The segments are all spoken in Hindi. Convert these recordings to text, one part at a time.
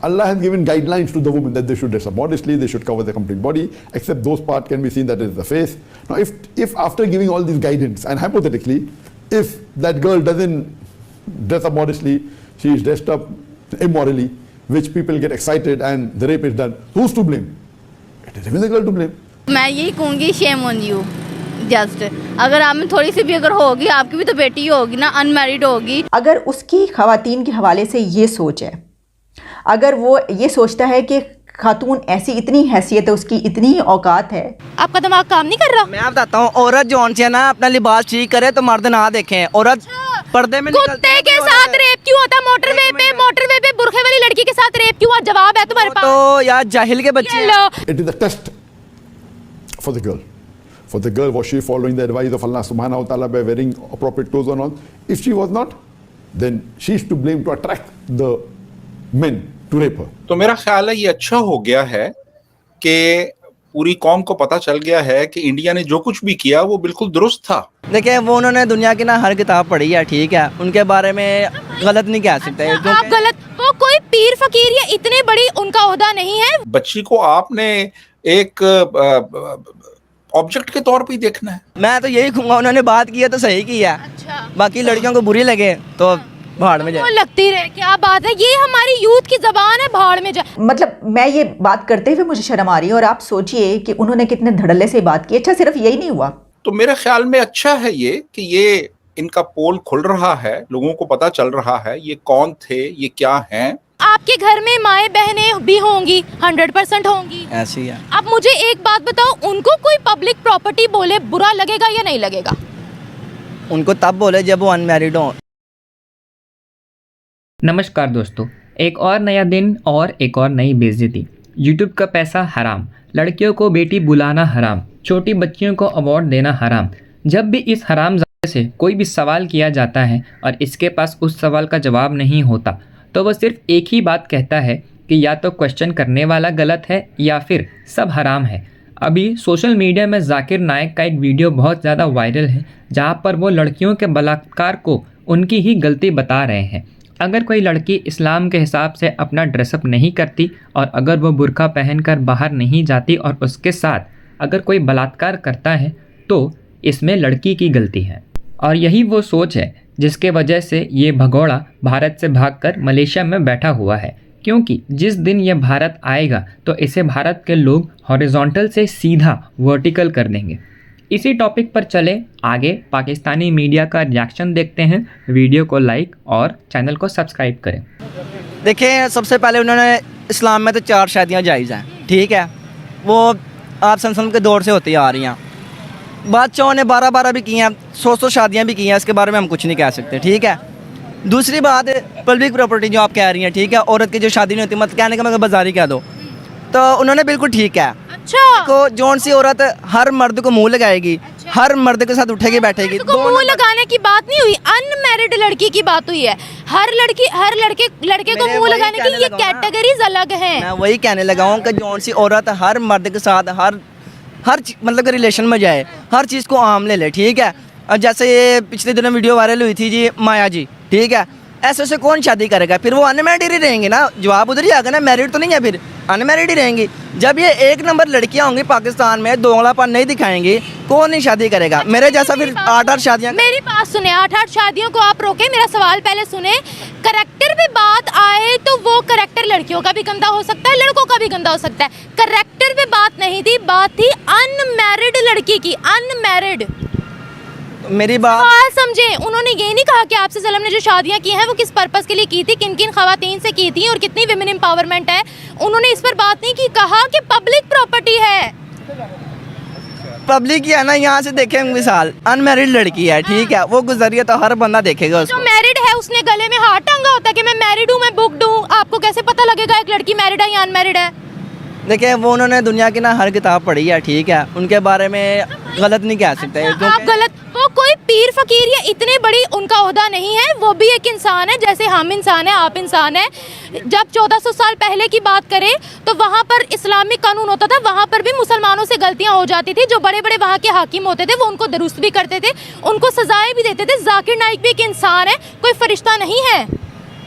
Allah has given guidelines to the women that they should dress up modestly, they should cover their complete body, except those parts can be seen that is the face. Now, if after giving all these guidance, and hypothetically, if that girl doesn't dress up modestly, she is dressed up immorally, which people get excited and the rape is done, who's to blame? It is even the girl to blame. मैं यही कहूँगी शेम ऑन यू जस्ट अगर आप में थोड़ी सी भी अगर होगी आपकी भी तो बेटी होगी ना अनमैरिड होगी। अगर उसकी ख़वातीन के हवाले से ये सोच है, अगर वो ये सोचता है कि खातून ऐसी इतनी हैसियत है, उसकी इतनी औकात है। आपका दिमाग काम नहीं कर रहा? मैं बताता हूँ, औरत जो है ना अपना लिबास ठीक करे तो मर्द ना देखें। औरत पर्दे में कुत्ते के साथ रेप क्यों होता? मोटरवे पे बुरखे वाली लड़की के साथ रेप क्यों हुआ? जवाब है तुम्हारे पास? तो यार जाहिल के बच्चे। It is a test for the girl. For the girl, was she following the advice of Allah subhanahu wa ta'ala by wearing appropriate clothes or not? If she was not, then she is to blame to attract the men to rape her. तो मेरा ख्याल है ये अच्छा हो गया है कि पूरी कौम को पता चल गया है कि इंडिया ने जो कुछ भी किया वो बिल्कुल दुरुस्त था। देखिए वो उन्होंने दुनिया की ना हर किताब पढ़ी है, ठीक है, उनके बारे में गलत नहीं कह सकते। आप गलत, वो कोई पीर फकीर या इतने बड़ी उनका ओहदा नहीं है। बच्ची को आपने एक ऑब्जेक्ट के तौर पे ही देखना है। मैं तो यही कहूँगा उन्होंने बात की है तो सही की है। अच्छा। बाकी लड़कियों को बुरी लगे तो भाड़ में जाए। वो लगती रहे, क्या बात है, ये हमारी यूथ की जबान है, भाड़ में जाए। मतलब मैं ये बात करते हुए मुझे शर्म आ रही है और आप सोचिए कि उन्होंने कितने धड़ल्ले से बात की। अच्छा सिर्फ यही नहीं हुआ, तो मेरे ख्याल में अच्छा है ये कि ये इनका पोल खुल रहा है, लोगों को पता चल रहा है ये कौन थे, ये क्या हैं। आपके घर में माएँ बहनें भी होंगी, 100% होंगी। ऐसी है। अब मुझे एक बात बताओ, उनको कोई पब्लिक प्रॉपर्टी बोले बुरा लगेगा या नहीं लगेगा? उनको तब बोले जब वो अनमैरिड हो। नमस्कार दोस्तों, एक और नया दिन और एक और नई बेइज्जती। यूट्यूब का पैसा हराम, लड़कियों को बेटी बुलाना हराम, छोटी बच्चियों को अवार्ड देना हराम। जब भी इस हराम से कोई भी सवाल किया जाता है और इसके पास उस सवाल का जवाब नहीं होता तो वह सिर्फ एक ही बात कहता है कि या तो क्वेश्चन करने वाला गलत है या फिर सब हराम है। अभी सोशल मीडिया में जाकिर नायक का एक वीडियो बहुत ज़्यादा वायरल है जहाँ पर वो लड़कियों के बलात्कार को उनकी ही गलती बता रहे हैं। अगर कोई लड़की इस्लाम के हिसाब से अपना ड्रेसअप नहीं करती और अगर वो बुर्का पहनकर बाहर नहीं जाती और उसके साथ अगर कोई बलात्कार करता है तो इसमें लड़की की गलती है। और यही वो सोच है जिसके वजह से ये भगोड़ा भारत से भागकर मलेशिया में बैठा हुआ है, क्योंकि जिस दिन ये भारत आएगा तो इसे भारत के लोग हॉरिजॉन्टल से सीधा वर्टिकल कर देंगे। इसी टॉपिक पर चले आगे, पाकिस्तानी मीडिया का रिएक्शन देखते हैं। वीडियो को लाइक और चैनल को सब्सक्राइब करें। देखिए सबसे पहले उन्होंने इस्लाम में तो 4 शादियाँ जायज़ हैं, ठीक है, वो आप संसद के दौर से होती आ रही हैं। बादशाहों ने 12 भी की हैं, 100 शादियाँ भी की हैं, इसके बारे में हम कुछ नहीं कह सकते, ठीक है। दूसरी बात पब्लिक प्रॉपर्टी जो आप कह रही हैं, ठीक है, औरत की जो शादी नहीं होती, मतलब कहने का मतलब बाजारी कह दो, तो उन्होंने बिल्कुल ठीक है। अच्छा। को जौन सी औरत हर मर्द को मुंह लगाएगी, हर मर्द के साथ उठेगी बैठेगी, तो मुंह लगाने की बात नहीं हुई, अनमैरिड लड़की की बात हुई है। हर लड़के को मुंह लगाने की ये कैटेगरीज अलग हैं। मैं वही कहने लगा हूँ कि जौन सी औरत हर मर्द के साथ हर मतलब रिलेशन में जाए, हर चीज़ को आम ले ले, ठीक है। अब जैसे ये पिछले दिनों वीडियो वायरल हुई थी जी, माया जी, ठीक है, ऐसे से कौन शादी करेगा? फिर वो अनमैरिड ही रहेंगे ना, जवाब उधर ही आएगा ना, मैरिड तो नहीं है, फिर अनमैरिड ही रहेंगी। जब ये 1 नंबर लड़कियां होंगी पाकिस्तान में, दोगलापन नहीं दिखाएंगी, कौन नहीं शादी करेगा? मेरे जैसा फिर 8 शादियां। मेरी बात सुने, 8 शादियों को आप रोके, मेरा सवाल पहले सुने। करेक्टर पे बात आए तो वो करेक्टर लड़कियों का भी गंदा हो सकता है, लड़कों का भी गंदा हो सकता है। करेक्टर पे बात नहीं थी, बात थी अनमैरिड लड़की की, अनमैरिड। मेरी बात समझे, उन्होंने ये नहीं कहा कि आपसे सलम ने जो शादियां की हैं वो किस पर्पस के लिए की थी, किन किन खवातीन से की थी और कितनी विमेन एम्पावरमेंट है, उन्होंने इस पर बात नहीं की। कहा कि पब्लिक प्रॉपर्टी है, पब्लिक है ना, यहाँ से देखें मिसाल, अनमैरिड लड़की है, ठीक है, वो गुजरिए तो हर बंदा देखेगा उसको। जो मैरिड है उसने गले में हाथ टांगा होता है कि मैं मैरिड हूँ, मैं बुक्ड हूँ। आपको कैसे पता लगेगा एक लड़की मैरिड है या अनमैरिड है? देखिए वो उन्होंने दुनिया की ना हर किताब पढ़ी है, ठीक है, उनके बारे में गलत नहीं कह सकते। आप गलत, वो कोई पीर फकीर या इतने बड़ी उनका ओहदा नहीं है, वो भी एक इंसान है जैसे हम इंसान है, आप इंसान है। जब 1400 साल पहले की बात करें तो वहाँ पर इस्लामिक कानून होता था, वहाँ पर भी मुसलमानों से गलतियाँ हो जाती थी। जो बड़े बड़े वहाँ के हाकिम होते थे वो उनको दुरुस्त भी करते थे, उनको सजाएं भी देते थे। जाकिर नाइक भी एक इंसान है, कोई फरिश्ता नहीं है।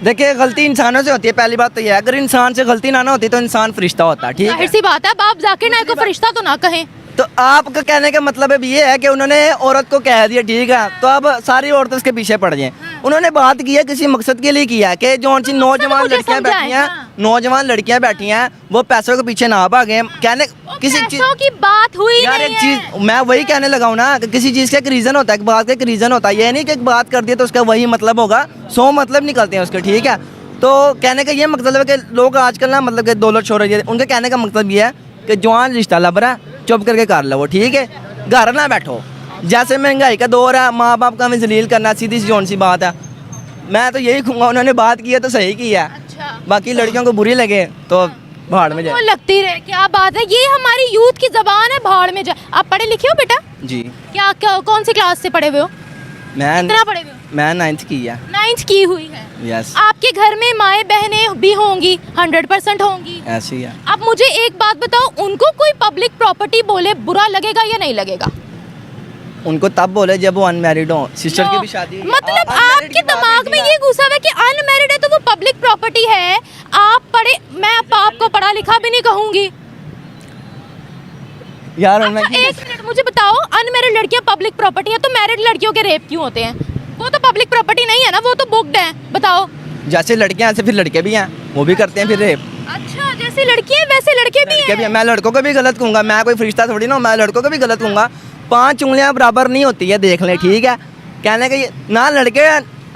देखिए गलती इंसानों से होती है, पहली बात तो ये है, अगर इंसान से गलती ना होती तो इंसान फरिश्ता होता, ठीक जाहिर है। सी बात है, अब आप जाकिर नाइक को फरिश्ता तो ना कहें। तो आपका कहने का मतलब अब ये है कि उन्होंने औरत को कह दिया, ठीक है, तो अब सारी औरतें उसके पीछे पड़ जाएं। उन्होंने बात की है किसी मकसद के लिए किया है कि जो सी नौजवान मुझे लड़कियां समझाएं, बैठी हैं, हाँ। नौजवान लड़कियां बैठी हैं, वो पैसों के पीछे ना भागे। कहने किसी चीज पैसों की बात हुई यार नहीं एक है। चीज मैं वही कहने लगा हूँ ना कि किसी चीज़ का एक रीज़न होता है, एक बात का एक रीज़न होता है। ये नहीं कि एक बात कर दिया तो उसका वही मतलब होगा, 100 मतलब निकलते हैं उसके, ठीक है। तो कहने का ये मतलब है कि लोग आजकल ना मतलब कि दौलत शोहरत, उनके कहने का मतलब ये है कि जवान रिश्ता लब रहा है, चुप करके कर लो, ठीक है, घर ना बैठो। जैसे महंगाई का दौर है, माँ बाप का भी जलील करना सीधी सी जौन सी बात है। मैं तो यही कहूँगा, उन्होंने बात की है तो सही की है, अच्छा। बाकी लड़कियों को बुरी लगे तो भाड़ में वो जाए। लगती रहे, क्या बात है, ये हमारी यूथ की जबान है, भाड़ में जाए। आप पढ़े लिखे हो बेटा? जी क्या कौन सी क्लास से पढ़े हुए हो? मैं कितना पढ़े हुए हो? 9th की है। 9th की हुई है। यस, आपके घर में माएँ बहनें भी होंगी, 100% होंगी। ऐसी है। अब मुझे एक बात बताओ, उनको कोई पब्लिक प्रॉपर्टी बोले बुरा लगेगा या नहीं लगेगा? उनको तब बोले जब वो अनमैरिड हो, सिस्टर की भी शादी हुई है। मतलब Unmarried आपके की बात दिमाग में नहीं ये है। घुसा हुआ है कि अनमैरिड है तो वो पब्लिक प्रॉपर्टी है। आप पढ़े, मैं आपको पढ़ा लिखा भी नहीं कहूंगी। यार अच्छा, मैं एक मिनट मुझे बताओ, अनमैरिड लड़कियां पब्लिक प्रॉपर्टी है तो मैरिड लड़कियों के रेप क्यों होते हैं? वो तो पब्लिक प्रॉपर्टी नहीं है ना, वो तो बुक्ड है। बताओ। जैसे लड़कियां ऐसे फिर लड़के भी हैं, वो भी करते हैं फिर रेप। अच्छा, जैसे लड़कियां वैसे लड़के भी लड़के भी हैं। हैं। मैं लड़कों को भी गलत कहूँगा, मैं कोई फरिश्ता थोड़ी ना हूँ, मैं लड़कों को भी गलत कहूँगा। 5 उंगलियां बराबर नहीं होती है, देख लें, ठीक है। कहने का ये ना लड़के,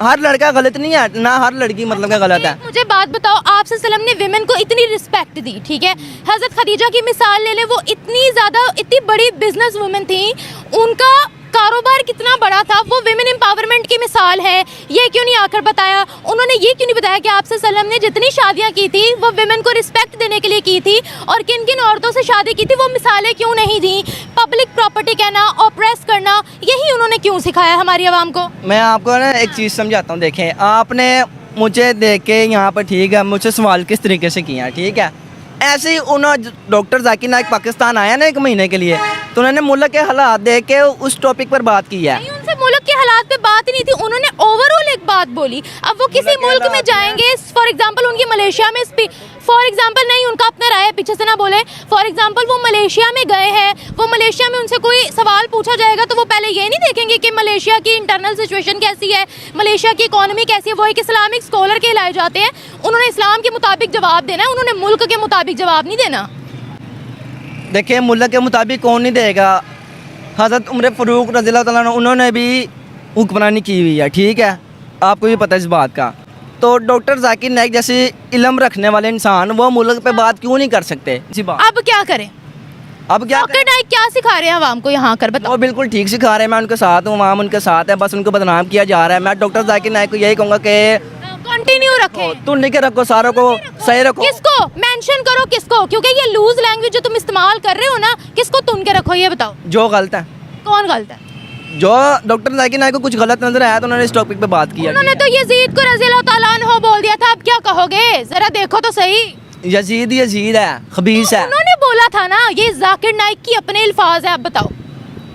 हर लड़का गलत नहीं है, ना हर लड़की मतलब का गलत है। मुझे बात बताओ, आप सल्लम ने विमेन को इतनी रिस्पेक्ट दी, ठीक है। हजरत खदीजा की मिसाल ले ले, वो इतनी ज़्यादा, इतनी बड़ी बिजनेस वुमेन थी, उनका कारोबार कितना बड़ा था, वो विमेन एम्पावरमेंट की मिसाल है। ये क्यों नहीं आकर बताया? उन्होंने ये क्यों नहीं बताया कि आप सल्लम ने जितनी शादियां की थी वो विमेन को रिस्पेक्ट देने के लिए की थी, और किन किन औरतों से शादी की थी, वो मिसालें क्यों नहीं दी? पब्लिक प्रॉपर्टी कहना, ऑप्रेस करना, यही उन्होंने क्यों सिखाया हमारी आवाम को? मैं आपको ना एक चीज़ समझाता हूँ। देखें, आपने मुझे देख के यहाँ पर, ठीक है, मुझसे सवाल किस तरीके से किया, ठीक है। ऐसे ही उन्होंने डॉक्टर जाकिर नाइक पाकिस्तान आया ना 1 महीने के लिए, तो उन्होंने मुल्क के हालात देख के उस टॉपिक पर बात की है। नहीं, उनसे मुल्क के हालात पे बात ही नहीं थी, उन्होंने ओवरऑल एक बात बोली। अब वो किसी मुल्क के मुल्क में हालात जाएंगे, फॉर एग्जांपल उनकी मलेशिया में फॉर एग्जांपल नहीं, उनका अपना राय है, पीछे से ना बोले। फॉर एग्जांपल वो मलेशिया में गए हैं, वो मलेशिया में उनसे कोई सवाल पूछा जाएगा तो वो पहले ये नहीं देखेंगे कि मलेशिया की इंटरनल सिचुएशन कैसी है, मलेशिया की इकोनॉमी कैसी है। वो एक इस्लामिक स्कॉलर कहलाए जाते हैं, उन्होंने इस्लाम के मुताबिक जवाब देना है, उन्होंने मुल्क के मुताबिक जवाब नहीं देना। देखिए, मुल्क के मुताबिक कौन नहीं देगा? हज़रत उमर फ़ारूक रज़ियल्लाहु तआला अन्हु, उन्होंने भी हुक्मरानी की हुई है, ठीक है, आपको भी पता है इस बात का। तो डॉक्टर जाकिर नाइक जैसे इल्म रखने वाले इंसान वो मुल्क पे बात क्यों नहीं कर सकते? इसी बात। अब क्या करें? अब क्या डॉक्टर नाइक क्या सिखा रहे हैं आवाम को यहाँ कर बताओ? वो बिल्कुल ठीक सिखा रहे हैं, मैं उनके साथ हूँ, आवाम उनके साथ है, बस उनको बदनाम किया जा रहा है। मैं डॉक्टर जाकिर नाइक को यही कहूँगा कि कंटिन्यू रखें। तुम नहीं के रखो, सारों को सही रखो। किसको मेंशन करो, किसको? क्योंकि ये लूज लैंग्वेज जो तुम इस्तेमाल कर रहे हो ना, किसको तुन के रखो, ये बताओ। जो गलत है, कौन गलत है? जो डॉक्टर जाकिर नाइक को कुछ गलत नजर आया तो उन्होंने इस टॉपिक पे बात की है। उन्होंने तो यजीद को रज़ियल्लाहु ताला अन्हु बोल दिया था, अब क्या कहोगे? जरा देखो तो सही। यजीद यजीद है, खबीस है। उन्होंने बोला था ना, ये जाकिर नाइक की अपने अल्फाज है। अब बताओ।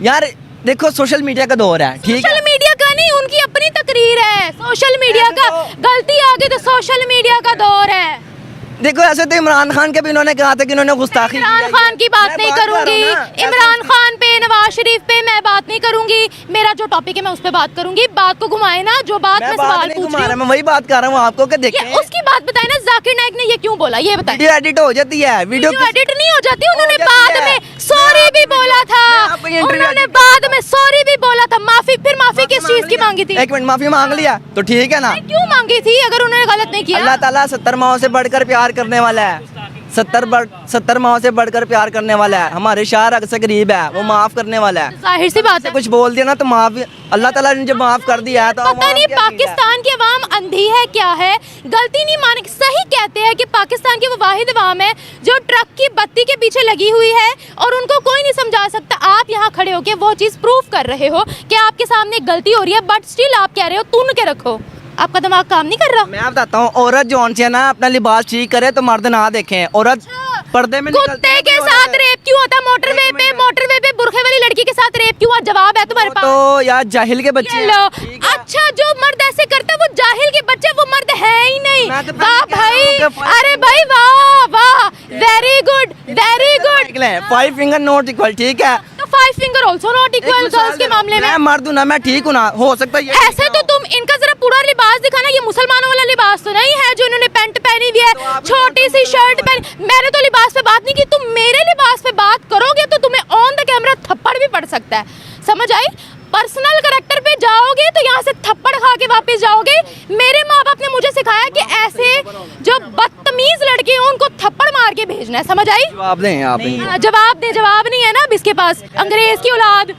यार देखो, सोशल मीडिया का दौर है, ठीक सोशल है। मीडिया का नहीं, उनकी अपनी तकरीर है। सोशल मीडिया का गलती आ गई तो सोशल मीडिया का दौर है। देखो, ऐसे तो इमरान खान के भी इन्होंने कहा था कि इन्होंने गुस्ताखी इमरान खान की बात नहीं करूंगी, इमरान खान पे, नवाज शरीफ पे मैं बात नहीं करूंगी। मेरा जो टॉपिक है मैं उस पे बात करूंगी। बात को घुमाए ना, जो बात मैं सवाल पूछ रही हूँ, मैं वही बात कर रहा हूँ आपको कि ये देखें, उसकी बात बताए ना। जाकिर नाइक ने ये क्यों बोला, ये बताए। वीडियो एडिट हो जाती है, वीडियो एडिट नहीं हो जाती, उन्होंने जाती बाद है। में सॉरी भी बोला था, आपको ये इंटरव्यू उन्होंने edit बाद में सॉरी भी बोला था, माफी, फिर माफी किस चीज की मांगी थी? 1 मिनट, माफी मांग लिया तो ठीक है ना। क्यों मांगी थी अगर उन्होंने गलत नहीं किया? अल्लाह ताला 70 माओ से बढ़कर प्यार करने वाला है। 70 माओ से बढ़कर प्यार करने वाला है। हमारे शार हक से गरीब है, वो माफ करने वाला है। जाहिर सी बात है। कुछ बोल दिया ना तो माफ, अल्लाह ताला ने जब माफ कर दिया है तो पता नहीं पाकिस्तान की अवाम अंधी है क्या है, गलती नहीं मान। सही कहते हैं कि पाकिस्तान की वो वाहिद अवाम है जो ट्रक की बत्ती के पीछे लगी हुई है और उनको कोई नहीं समझा सकता। आप यहाँ खड़े होके वो चीज़ प्रूफ कर रहे हो कि आपके सामने गलती हो रही है, बट स्टिल आप कह रहे हो तुन के रखो। आपका दिमाग काम नहीं कर रहा। मैं बताता हूँ, औरत जो है ना अपना लिबास ठीक करे तो मर्द ना देखें। औरत पर्दे में कुत्ते के साथ रेप क्यों क्यों होता है मोटरवे पे बुरखे वाली लड़की के साथ रेप क्यों हुआ? जवाब है तुम्हारे पास? तो यार जाहिल के बच्चे हैं। लो अच्छा, जो मर्द ऐसे करते हैं वो जाहिल के बच्चे, वो मर्द है ही नहीं। मैं तो पहले वाह कह रहा हूँ भाई, कि अरे भाई वाह वाह, very good very good. 5 finger not equal, ठीक है। तो 5 finger also not equal girls के मामले में। मैं मर्द हूं ना, मैं ठीक हूं ना, हो सकता है ये ऐसे तो तुम इनका जरा पूरा लिबास दिखाना, ये मुसलमानों वाला लिबास तो नहीं है जो इन्होंने पैंट पहनी हुई है, छोटी सी शर्ट पहनी। मैंने तो लिबास पे बात नहीं की, तुम मेरे लिबास पे बात करोगे तो तुम्हें ऑन द कैमरा थप्पड़ भी पड़ सकता है, समझ आई? पर्सनल करैक्टर पे जाओगे तो यहाँ से थप्पड़ खा के वापस जाओगे। मेरे माँ बाप ने मुझे सिखाया कि ऐसे जो बदतमीज लड़के हैं उनको थप्पड़ मार के भेजना है, समझ आई? जवाब दें आप। जवाब दे, जवाब नहीं है ना अब इसके पास, अंग्रेज की औलाद।